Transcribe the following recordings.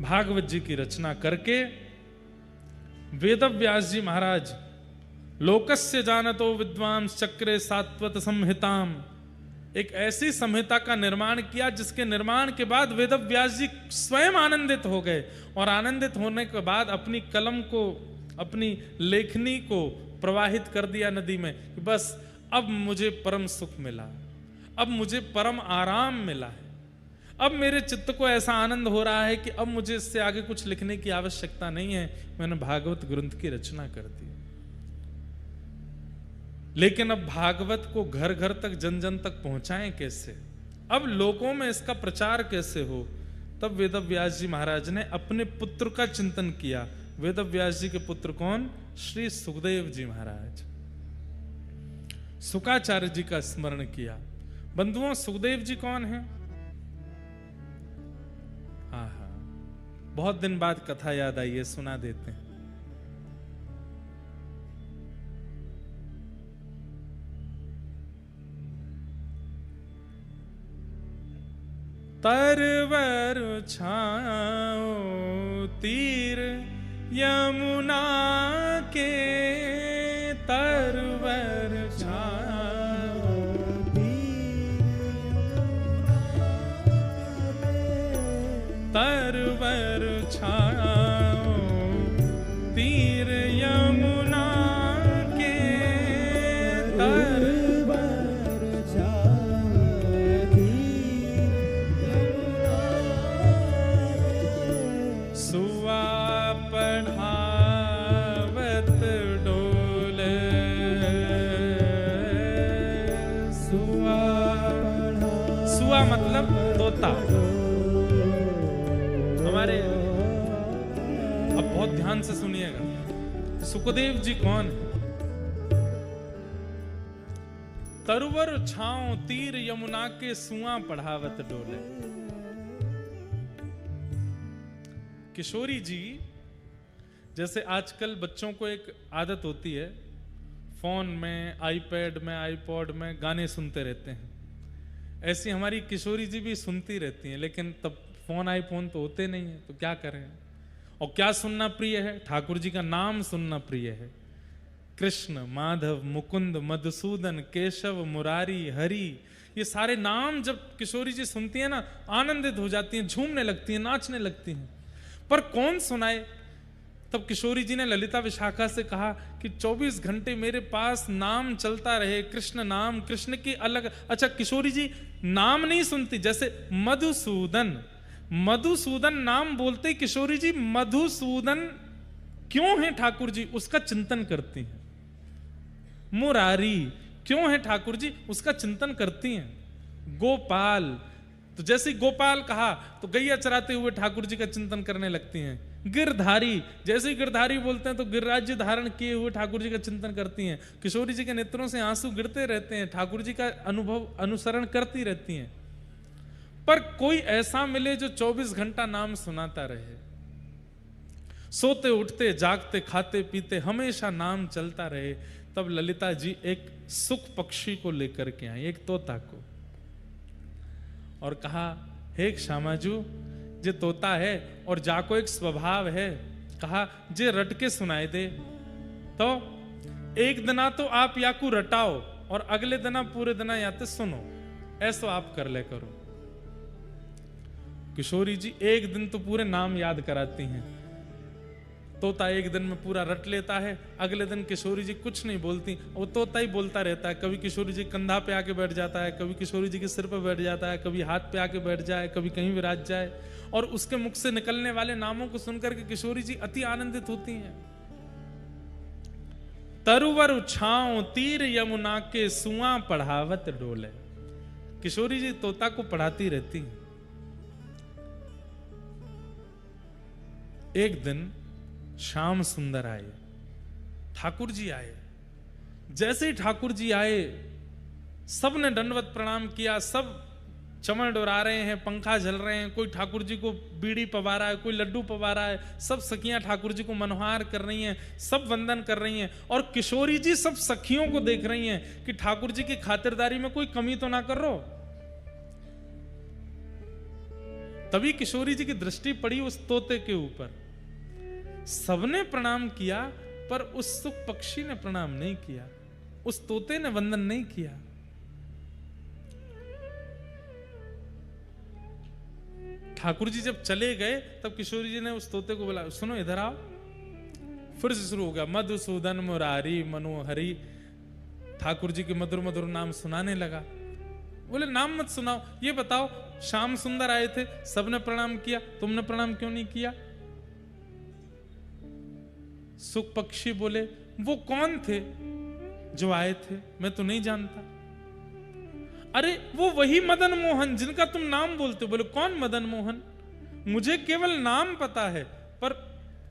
भागवत जी की रचना करके वेदव्यास जी महाराज लोकस्य जानतो विद्वांस चक्रे सात्वत संहिताम, एक ऐसी संहिता का निर्माण किया जिसके निर्माण के बाद वेदव्यास जी स्वयं आनंदित हो गए, और आनंदित होने के बाद अपनी कलम को, अपनी लेखनी को प्रवाहित कर दिया नदी में कि बस अब मुझे परम सुख मिला, अब मुझे परम आराम मिला है, अब मेरे चित्त को ऐसा आनंद हो रहा है कि अब मुझे इससे आगे कुछ लिखने की आवश्यकता नहीं है, मैंने भागवत ग्रंथ की रचना कर दी। लेकिन अब भागवत को घर घर तक, जन जन तक पहुंचाएं कैसे, अब लोगों में इसका प्रचार कैसे हो। तब वेदव्यास जी महाराज ने अपने पुत्र का चिंतन किया। वेदव्यास जी के पुत्र कौन? श्री सुखदेव जी महाराज। शुकाचार्य जी का स्मरण किया। बंधुओं, सुखदेव जी कौन है? हाँ, बहुत दिन बाद कथा याद आई है, सुना देते हैं। तरवर छाओ तीर यमुना के, तरवर छाओ तरवर छाओ तीर यमुना के, मतलब तोता। हमारे, अब बहुत ध्यान से सुनिएगा, सुखदेव जी कौन? तरुवर छाओ तीर यमुना के, सुआ पढ़ावत डोले। किशोरी जी, जैसे आजकल बच्चों को एक आदत होती है, फोन में, आईपैड में, आईपॉड में गाने सुनते रहते हैं, ऐसी हमारी किशोरी जी भी सुनती रहती हैं। लेकिन तब फोन, आईफोन तो होते नहीं है, तो क्या करें। और क्या सुनना प्रिय है? ठाकुर जी का नाम सुनना प्रिय है। कृष्ण, माधव, मुकुंद, मधुसूदन, केशव, मुरारी, हरि, ये सारे नाम जब किशोरी जी सुनती है ना, आनंदित हो जाती हैं, झूमने लगती हैं, नाचने लगती हैं। पर कौन सुनाए? तब किशोरी जी ने ललिता विशाखा से कहा कि 24 घंटे मेरे पास नाम चलता रहे, कृष्ण नाम, कृष्ण की अलग। अच्छा, किशोरी जी नाम नहीं सुनती, जैसे मधुसूदन, मधुसूदन नाम बोलते किशोरी जी मधुसूदन क्यों है ठाकुर जी, उसका चिंतन करती हैं। मुरारी क्यों है ठाकुर जी, उसका चिंतन करती हैं। गोपाल, तो जैसे गोपाल कहा तो गैया चराते हुए ठाकुर जी का चिंतन करने लगती हैं। गिरधारी, जैसे ही गिरधारी बोलते हैं तो गिरिराज्य धारण किए हुए ठाकुर जी का चिंतन करती हैं। किशोरी जी के नेत्रों से आंसू गिरते रहते हैं, ठाकुर जी का अनुभव, अनुसरण करती रहती हैं। पर कोई ऐसा मिले जो 24 घंटा नाम सुनाता रहे, सोते उठते जागते खाते पीते हमेशा नाम चलता रहे। तब ललिता जी एक सुख पक्षी को लेकर के आई, एक तोता को, और कहा, हे श्यामाजू, जे तोता है और जाको एक स्वभाव है, कहा जे रट के सुनाए दे। तो एक दिना तो आप याकू रटाओ और अगले दिना पूरे दिना याते सुनो, ऐसा आप कर ले करो। किशोरी जी एक दिन तो पूरे नाम याद कराती हैं, तोता एक दिन में पूरा रट लेता है, अगले दिन किशोरी जी कुछ नहीं बोलती, वो तोता ही बोलता रहता है। कभी किशोरी जी कंधा पे आके बैठ जाता है, कभी किशोरी जी के सिर पे बैठ जाता है, कभी हाथ पे आके बैठ जाए, कभी कहीं विराज जाए, और उसके मुख से निकलने वाले नामों को सुनकर के किशोरी जी अति आनंदित होती हैं। तरुवर छाओ तीर यमुना के, सुआ पढ़ावत डोले। किशोरी जी तोता को पढ़ाती रहती हैं। एक दिन श्याम सुंदर आए, ठाकुर जी आए। जैसे ही ठाकुर जी आए, सब ने दंडवत प्रणाम किया, सब चमड़ डोरा रहे हैं, पंखा झल रहे हैं, कोई ठाकुर जी को बीड़ी पवा रहा है, कोई लड्डू पवा रहा है, सब सखियां ठाकुर जी को मनोहार कर रही हैं, सब वंदन कर रही हैं। और किशोरी जी सब सखियों को देख रही हैं कि ठाकुर जी की खातिरदारी में कोई कमी तो ना कर रो। तभी किशोरी जी की दृष्टि पड़ी उस तोते के ऊपर। सबने प्रणाम किया पर उस सुख पक्षी ने प्रणाम नहीं किया, उस तोते ने वंदन नहीं किया। ठाकुर जी जब चले गए तब किशोरी जी ने उस तोते को बोला, सुनो इधर आओ। फिर से शुरू हो गया, मधुसूदन मुरारी मनोहरी। ठाकुर जी के मधुर मधुर नाम सुनाने लगा। बोले नाम मत सुनाओ, ये बताओ श्याम सुंदर आए थे, सबने प्रणाम किया, तुमने प्रणाम क्यों नहीं किया? सुख पक्षी बोले, वो कौन थे जो आए थे? मैं तो नहीं जानता। अरे वो वही मदन मोहन जिनका तुम नाम बोलते हो। बोले कौन मदन मोहन? मुझे केवल नाम पता है पर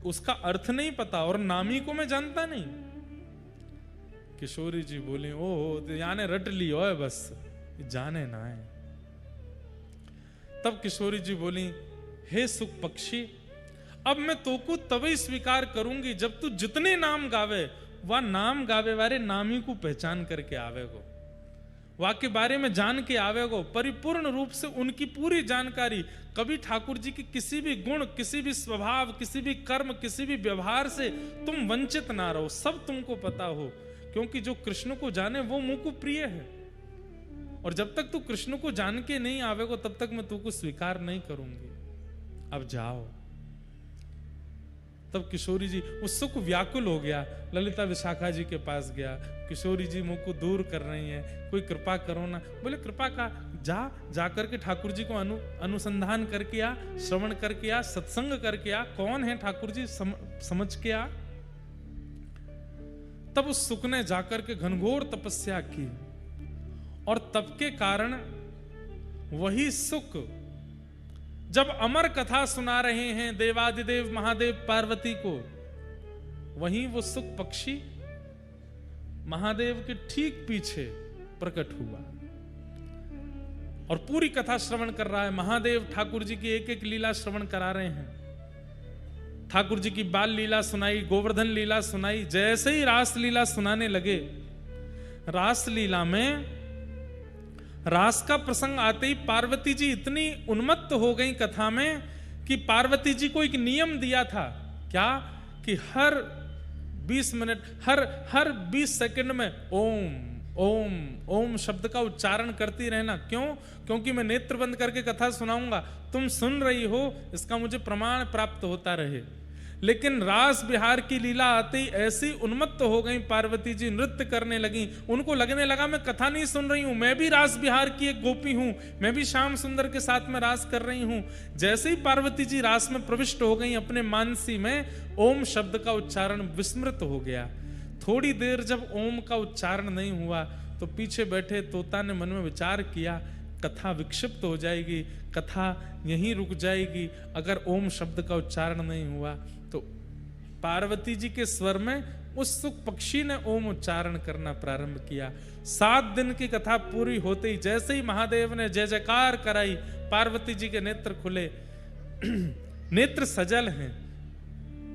उसका अर्थ नहीं पता, और नामी को मैं जानता नहीं। किशोरी जी बोली, ओहो याने रट ली हो बस, जाने ना है। तब किशोरी जी बोली, हे सुख पक्षी, अब मैं तोको तभी स्वीकार करूंगी जब तू जितने नाम गावे वह नाम गावे वाले नामी को पहचान करके आवेगो, वह के बारे में जान के आवेगो, परिपूर्ण रूप से उनकी पूरी जानकारी। कभी ठाकुर जी की किसी भी गुण, किसी भी स्वभाव, किसी भी कर्म, किसी भी व्यवहार से तुम वंचित ना रहो, सब तुमको पता हो। क्योंकि जो कृष्ण को जाने वो मुझ को प्रिय है, और जब तक तू कृष्ण को जान के नहीं आवेगो तब तक मैं तुमको स्वीकार नहीं करूंगी। अब जाओ। तब किशोरी जी उत्सुक व्याकुल हो गया, ललिता विशाखा जी के पास गया। किशोरी जी मुझ को दूर कर रही हैं, कोई कृपा करो ना। बोले कृपा का जा करके ठाकुर जी को अनुसंधान करके आ, श्रवण करके आ, सत्संग करके आ, कौन है ठाकुर जी समझ के आ। तब उस सुख ने जाकर के घनघोर तपस्या की, और तप के कारण वही सुख जब अमर कथा सुना रहे हैं देवादिदेव महादेव पार्वती को, वहीं वो सुख पक्षी महादेव के ठीक पीछे प्रकट हुआ और पूरी कथा श्रवण कर रहा है। महादेव ठाकुर जी की एक एक लीला श्रवण करा रहे हैं। ठाकुर जी की बाल लीला सुनाई, गोवर्धन लीला सुनाई। जैसे ही रास लीला सुनाने लगे, रास लीला में रास का प्रसंग आते ही पार्वती जी इतनी उन्मत्त हो गई कथा में कि पार्वती जी को एक नियम दिया था, क्या कि हर 20 मिनट, हर 20 सेकंड में ओम ओम ओम शब्द का उच्चारण करती रहना। क्यों? क्योंकि मैं नेत्र बंद करके कथा सुनाऊंगा, तुम सुन रही हो, इसका मुझे प्रमाण प्राप्त होता रहे। लेकिन रास बिहार की लीला आते ही ऐसी उन्मत्त हो गई पार्वती जी, नृत्य करने लगी। उनको लगने लगा मैं कथा नहीं सुन रही हूं, मैं भी रास बिहार की एक गोपी हूं, मैं भी श्याम सुंदर के साथ में रास कर रही हूं। जैसे ही पार्वती जी रास में प्रविष्ट हो गई, अपने मानसी में ओम शब्द का उच्चारण विस्मृत हो गया। थोड़ी देर जब ओम का उच्चारण नहीं हुआ तो पीछे बैठे तोता ने मन में विचार किया, कथा विक्षिप्त हो जाएगी, कथा यहीं रुक जाएगी अगर ओम शब्द का उच्चारण नहीं हुआ। तो पार्वती जी के स्वर में उस सुख पक्षी ने ओम उच्चारण करना प्रारंभ किया। 7 दिन की कथा पूरी होते ही जैसे ही महादेव ने जय जयकार कराई, पार्वती जी के नेत्र खुले, नेत्र सजल हैं।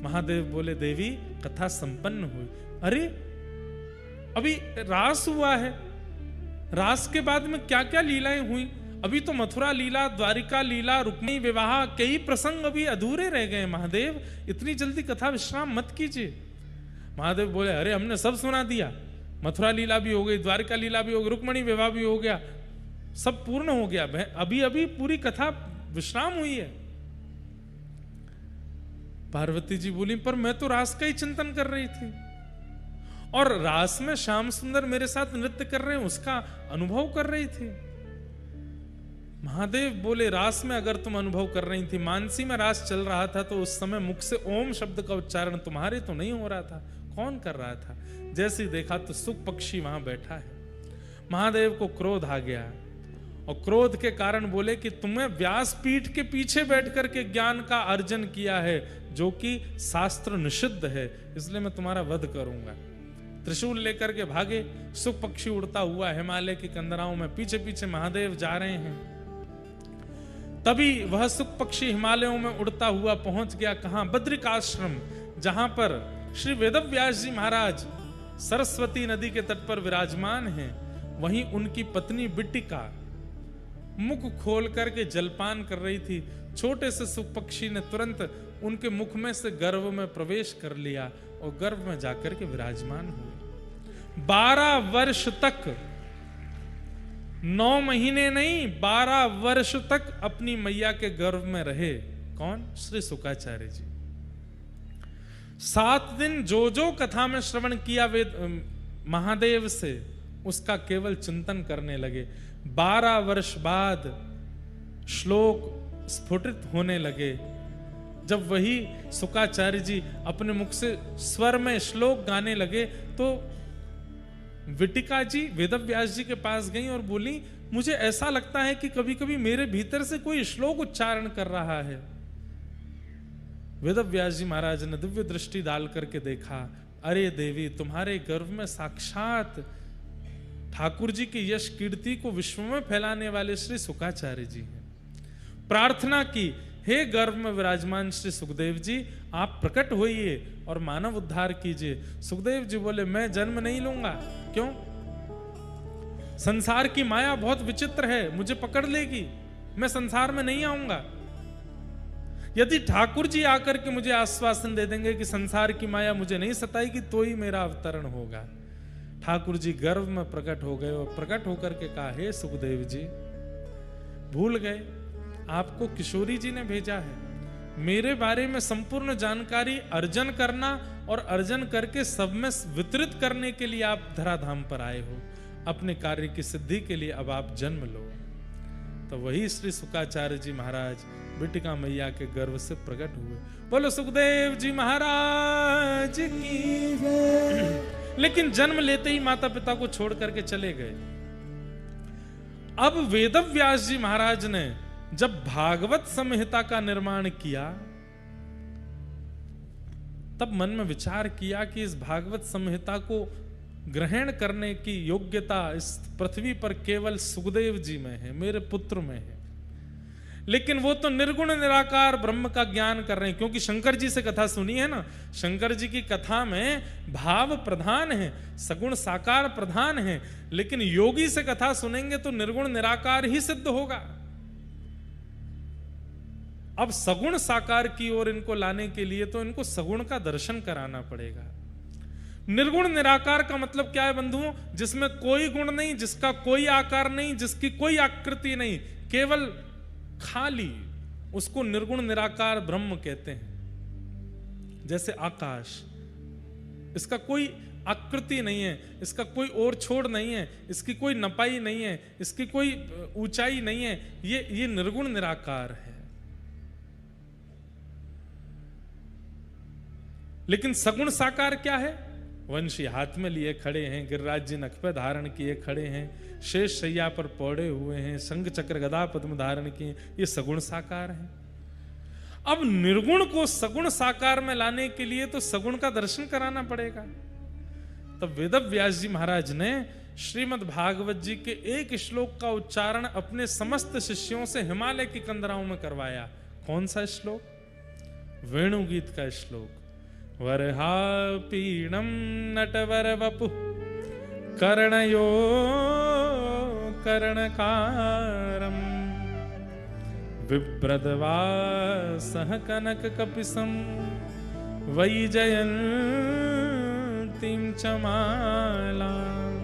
महादेव बोले, देवी कथा संपन्न हुई। अरे अभी रास हुआ है, रास के बाद में क्या क्या लीलाएं हुई? अभी तो मथुरा लीला, द्वारिका लीला, रुक्मिणी विवाह, कई प्रसंग अभी अधूरे रह गए। महादेव इतनी जल्दी कथा विश्राम मत कीजिए। महादेव बोले, अरे हमने सब सुना दिया, मथुरा लीला भी हो गई, द्वारिका लीला भी हो गई, रुक्मिणी विवाह भी हो गया, सब पूर्ण हो गया, अभी अभी पूरी कथा विश्राम हुई है। पार्वती जी बोली, पर मैं तो रास का ही चिंतन कर रही थी, और रास में श्याम सुंदर मेरे साथ नृत्य कर रहे हैं, उसका अनुभव कर रही थी। महादेव बोले, रास में अगर तुम अनुभव कर रही थी, मानसी में रास चल रहा था, तो उस समय मुख से ओम शब्द का उच्चारण तुम्हारे तो नहीं हो रहा था, कौन कर रहा था? जैसे ही देखा तो सुख पक्षी वहां बैठा है। महादेव को क्रोध आ गया, और क्रोध के कारण बोले कि तुम्हें व्यासपीठ के पीछे बैठ करके ज्ञान का अर्जन किया है, जो कि शास्त्र निषिद्ध है, इसलिए मैं तुम्हारा वध करूंगा। त्रिशूल लेकर के भागे। सुख पक्षी उड़ता हुआ हिमालय की कंदराओं में पीछे पीछे महादेव जा रहे हैं। तभी वह सुख पक्षी हिमालयों में उड़ता हुआ पहुंच गया कहां? बद्रिकाश्रम, जहां पर श्री वेदव्यास जी महाराज सरस्वती नदी के तट पर विराजमान हैं। वहीं उनकी पत्नी बिट्टिका मुख खोल करके जलपान कर रही थी। छोटे से सुपक्षी ने तुरंत उनके मुख में से गर्भ में प्रवेश कर लिया और गर्भ में जाकर के विराजमान हुए। 12 वर्ष तक, 9 महीने नहीं, 12 वर्ष तक अपनी मैया के गर्भ में रहे। कौन? श्री शुकाचार्य जी। 7 दिन जो जो कथा में श्रवण किया वेद महादेव से, उसका केवल चिंतन करने लगे। 12 वर्ष बाद श्लोक स्फुटित होने लगे। जब वही शुकाचार्य जी अपने मुख से स्वर में श्लोक गाने लगे तो विटिका जी वेदव्यास जी के पास गई और बोली, मुझे ऐसा लगता है कि कभी कभी मेरे भीतर से कोई श्लोक उच्चारण कर रहा है। वेदव्यास जी महाराज ने दिव्य दृष्टि डाल करके देखा, अरे देवी, तुम्हारे गर्भ में साक्षात ठाकुर जी की यश कीर्ति को विश्व में फैलाने वाले श्री शुकाचार्य जी हैं। प्रार्थना की, हे गर्भ में विराजमान श्री सुखदेव जी, आप प्रकट होइए और मानव उद्धार कीजिए। सुखदेव जी बोले, मैं जन्म नहीं लूंगा। क्यों? संसार की माया बहुत विचित्र है, मुझे पकड़ लेगी, मैं संसार में नहीं आऊंगा। यदि ठाकुर जी आकर के मुझे आश्वासन दे देंगे कि संसार की माया मुझे नहीं सताएगी, तो ही मेरा अवतरण होगा। ठाकुर जी गर्भ में प्रकट हो गए और प्रकट होकर के कहा, हे सुखदेव जी, भूल गए, आपको किशोरी जी ने भेजा है। मेरे बारे में संपूर्ण जानकारी अर्जन करना और अर्जन करके सब में वितरित करने के लिए आप धराधाम पर आए हो। अपने कार्य की सिद्धि के लिए अब आप जन्म लो। तो वही श्री शुकाचार्य जी महाराज विटिका मैया के गर्भ से प्रकट हुए। बोलो सुखदेव जी महाराज की जय। लेकिन जन्म लेते ही माता पिता को छोड़ करके चले गए। अब वेदव्यास जी महाराज ने जब भागवत संहिता का निर्माण किया, तब मन में विचार किया कि इस भागवत संहिता को ग्रहण करने की योग्यता इस पृथ्वी पर केवल सुखदेव जी में है, मेरे पुत्र में है। लेकिन वो तो निर्गुण निराकार ब्रह्म का ज्ञान कर रहे हैं, क्योंकि शंकर जी से कथा सुनी है ना। शंकर जी की कथा में भाव प्रधान है, सगुण साकार प्रधान है। लेकिन योगी से कथा सुनेंगे तो निर्गुण निराकार ही सिद्ध होगा। अब सगुण साकार की ओर इनको लाने के लिए तो इनको सगुण का दर्शन कराना पड़ेगा। निर्गुण निराकार का मतलब क्या है बंधुओं? जिसमें कोई गुण नहीं, जिसका कोई आकार नहीं, जिसकी कोई आकृति नहीं, केवल खाली, उसको निर्गुण निराकार ब्रह्म कहते हैं। जैसे आकाश, इसका कोई आकृति नहीं है, इसका कोई ओर छोड़ नहीं है, इसकी कोई नपाई नहीं है, इसकी कोई ऊंचाई नहीं है, ये निर्गुण निराकार है। लेकिन सगुण साकार क्या है? वंशी हाथ में लिए खड़े हैं, गिरिराज जी नख पे धारण किए खड़े हैं, शेष शैया पर पौड़े हुए हैं, शंख चक्र गदा पद्म धारण किए, ये सगुण साकार है। अब निर्गुण को सगुण साकार में लाने के लिए तो सगुण का दर्शन कराना पड़ेगा। तब वेदव्यास जी महाराज ने श्रीमद् भागवत जी के एक श्लोक का उच्चारण अपने समस्त शिष्यों से हिमालय की कंदराओं में करवाया। कौन सा श्लोक? वेणु गीत का श्लोक। वरहा पीणम नटवर वपु कर्णयो कर्णकारम विप्रदवासः कनक कपिसं वैजयन्तीं च मालां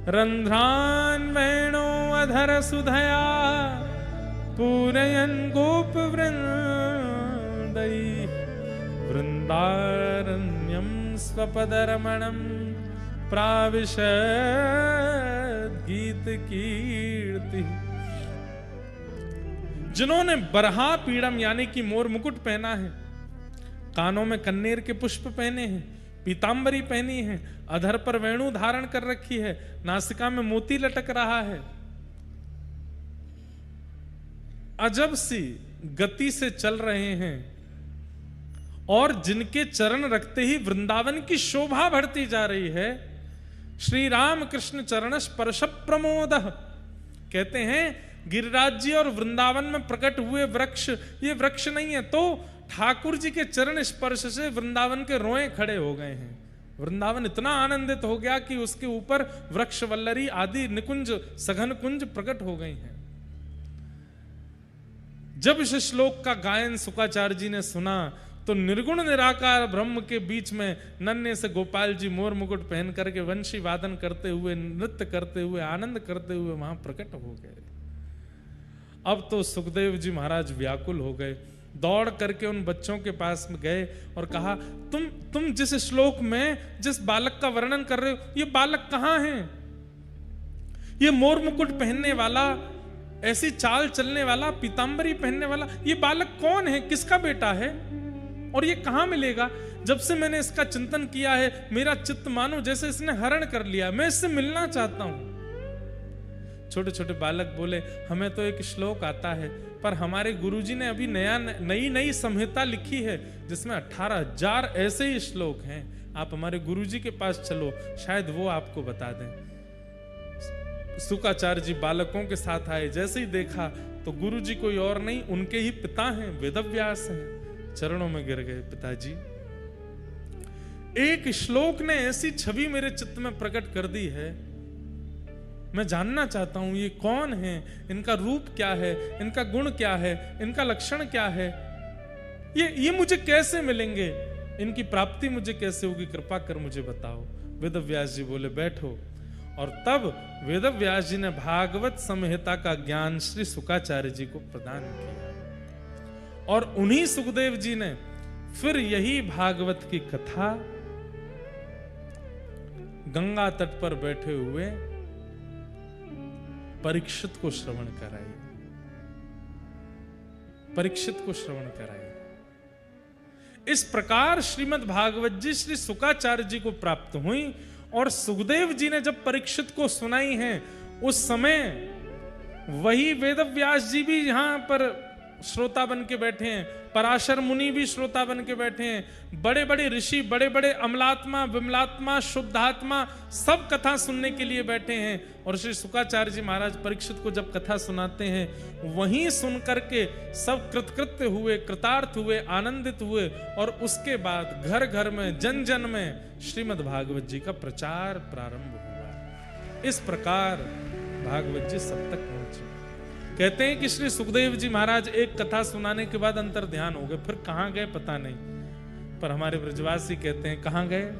रन्ध्रान् वेणो अधर सुधया पूरयन् गोपवृन्दैः वृन्दारण्यं स्वपदरमणं प्राविशद् गीत कीर्ति। जिन्होंने बरहा पीड़म यानी कि मोर मुकुट पहना है, कानों में कन्नेर के पुष्प पहने हैं, पीतांबरी पहनी है, अधर पर वेणु धारण कर रखी है, नासिका में मोती लटक रहा है, अजब सी गति से चल रहे हैं और जिनके चरण रखते ही वृंदावन की शोभा बढ़ती जा रही है। श्री राम कृष्ण चरण स्पर्श प्रमोद कहते हैं गिरिराज जी और वृंदावन में प्रकट हुए वृक्ष ये वृक्ष नहीं है, तो ठाकुर जी के चरण स्पर्श से वृंदावन के रोए खड़े हो गए हैं। वृंदावन इतना आनंदित हो गया कि उसके ऊपर वृक्ष वल्लरी आदि निकुंज सघन कुंज प्रकट हो गई हैं। जब इस श्लोक का गायन शुकाचार्य जी ने सुना तो निर्गुण निराकार ब्रह्म के बीच में नन्हे से गोपाल जी मोर मुकुट पहन करके वंशी वादन करते हुए, नृत्य करते हुए, आनंद करते हुए वहां प्रकट हो गए। अब तो सुखदेव जी महाराज व्याकुल हो गए, दौड़ करके उन बच्चों के पास में गए और कहा, तुम जिस श्लोक में जिस बालक का वर्णन कर रहे हो, ये बालक कहां है? ये मोर मुकुट पहनने वाला, ऐसी चाल चलने वाला, पीतांबरी पहनने वाला, ये बालक कौन है? किसका बेटा है? और ये कहां मिलेगा? जब से मैंने इसका चिंतन किया है, मेरा चित्त मानो जैसे इसने हरण कर लिया, मैं इससे मिलना चाहता हूं। छोटे छोटे बालक बोले, हमें तो एक श्लोक आता है, पर हमारे गुरुजी ने अभी नई संहिता लिखी है जिसमें 18,000 ऐसे ही श्लोक हैं। आप हमारे गुरुजी के पास चलो, शायद वो आपको बता दें। शुकाचार्य जी बालकों के साथ आए, जैसे ही देखा तो गुरुजी कोई और नहीं, उनके ही पिता हैं, वेदव्यास हैं। चरणों में गिर गए, पिताजी एक श्लोक ने ऐसी छवि मेरे चित्त में प्रकट कर दी है, मैं जानना चाहता हूं ये कौन है, इनका रूप क्या है, इनका गुण क्या है, इनका लक्षण क्या है, ये मुझे कैसे मिलेंगे, इनकी प्राप्ति मुझे कैसे होगी, कृपा कर मुझे बताओ। वेदव्यास जी बोले, बैठो। और तब वेदव्यास जी ने भागवत संहिता का ज्ञान श्री शुकाचार्य जी को प्रदान किया, और उन्हीं सुखदेव जी ने फिर यही भागवत की कथा गंगा तट पर बैठे हुए परीक्षित को श्रवण कराई, परीक्षित को श्रवण कराई। इस प्रकार श्रीमद् भागवत जी श्री शुकाचार्य जी को प्राप्त हुई, और सुखदेव जी ने जब परीक्षित को सुनाई है, उस समय वही वेदव्यास जी भी यहां पर श्रोता बन के बैठे हैं, पराशर मुनि भी श्रोता बन के बैठे हैं, बड़े बड़े ऋषि, बड़े बड़े अमलात्मा, विमलात्मा, शुद्धात्मा सब कथा सुनने के लिए बैठे हैं। और श्री शुकाचार्य जी महाराज परीक्षित को जब कथा सुनाते हैं, वहीं सुन करके सब कृतकृत्य हुए, कृतार्थ हुए, आनंदित हुए, और उसके बाद घर घर में, जन जन में श्रीमद् भागवत जी का प्रचार प्रारंभ हुआ। इस प्रकार भागवत जी सब तक पहुंचे। कहते हैं कि श्री सुखदेव जी महाराज एक कथा सुनाने के बाद अंतर ध्यान हो गए, फिर कहां गए पता नहीं, पर हमारे ब्रजवासी कहते हैं कहां गए?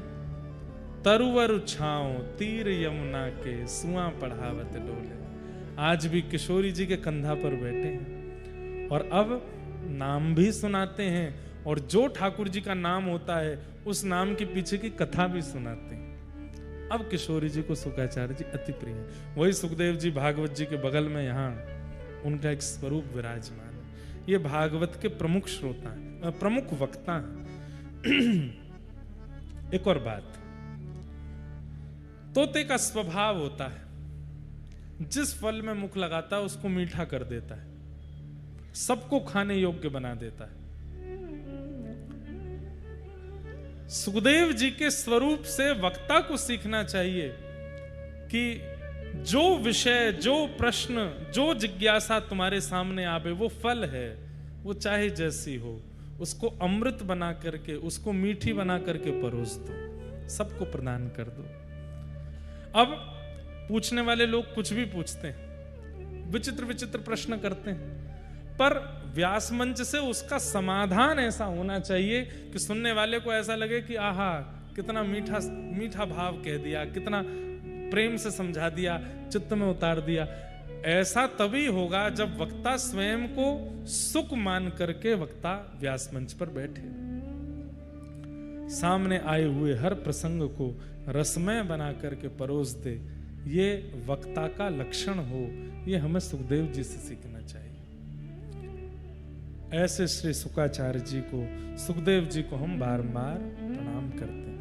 तरुवर छाओ तीर यमुना के, सुआ पढ़ावत डोले। आज भी किशोरी जी के कंधा पर बैठे हैं, और अब नाम भी सुनाते हैं, और जो ठाकुर जी का नाम होता है उस नाम के पीछे की कथा भी सुनाते हैं। अब किशोरी जी को शुकाचार्य जी अति प्रिय है। वही सुखदेव जी भागवत जी के बगल में यहाँ उनका एक स्वरूप विराजमान है। ये भागवत के प्रमुख श्रोता हैं, प्रमुख वक्ता हैं। एक और बात, तोते का स्वभाव होता है, जिस फल में मुख लगाता है उसको मीठा कर देता है, सबको खाने योग्य बना देता है। सुखदेव जी के स्वरूप से वक्ता को सीखना चाहिए कि जो विषय, जो प्रश्न, जो जिज्ञासा तुम्हारे सामने आवे, वो फल है, वो चाहे जैसी हो, उसको अमृत बना करके, उसको मीठी बना करके परोस दो, सबको प्रदान कर दो। अब पूछने वाले लोग कुछ भी पूछते हैं, विचित्र विचित्र प्रश्न करते हैं, पर व्यास मंच से उसका समाधान ऐसा होना चाहिए कि सुनने वाले को ऐसा लगे कि आहा कितना मीठा मीठा भाव कह दिया, कितना प्रेम से समझा दिया, चित्त में उतार दिया। ऐसा तभी होगा जब वक्ता स्वयं को सुख मान करके वक्ता व्यास मंच पर बैठे, सामने आए हुए हर प्रसंग को रसमय बना करके परोस दे। ये वक्ता का लक्षण हो, ये हमें सुखदेव जी से सीखना चाहिए। ऐसे श्री शुकाचार्य जी को, सुखदेव जी को हम बारंबार प्रणाम करते हैं।